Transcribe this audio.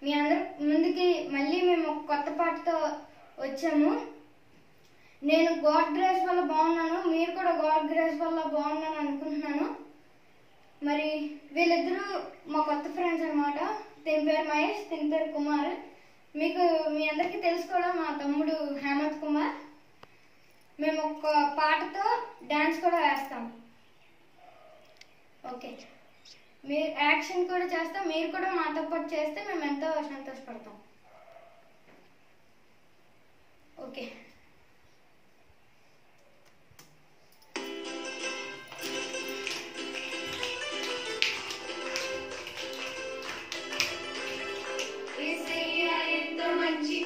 మీ అందరి ముందుకి మళ్ళీ మేము ఒక కొత్త పాటతో వచ్చాము. నేను గాడ్ గ్రేస్ వల్ల బాగున్నాను, మీరు కూడా గాడ్ గ్రేస్ వల్ల బాగున్నాను అనుకుంటున్నాను. మరి వీళ్ళిద్దరూ మా కొత్త ఫ్రెండ్స్ అనమాట. దీని పేరు మహేష్, దీని పేరు కుమార్. మీకు మీ అందరికీ తెలుసు కూడా, మా తమ్ముడు హేమంత్ కుమార్. మేము ఒక పాటతో డ్యాన్స్ కూడా వేస్తాం. ఓకే, మీరు యాక్షన్ కూడా చేస్తాం. మీరు కూడా మాతో పాటు చేస్తే మేము ఎంతో సంతోషపడతాం. ఓకే. యేసయ్యా ఎంత మంచి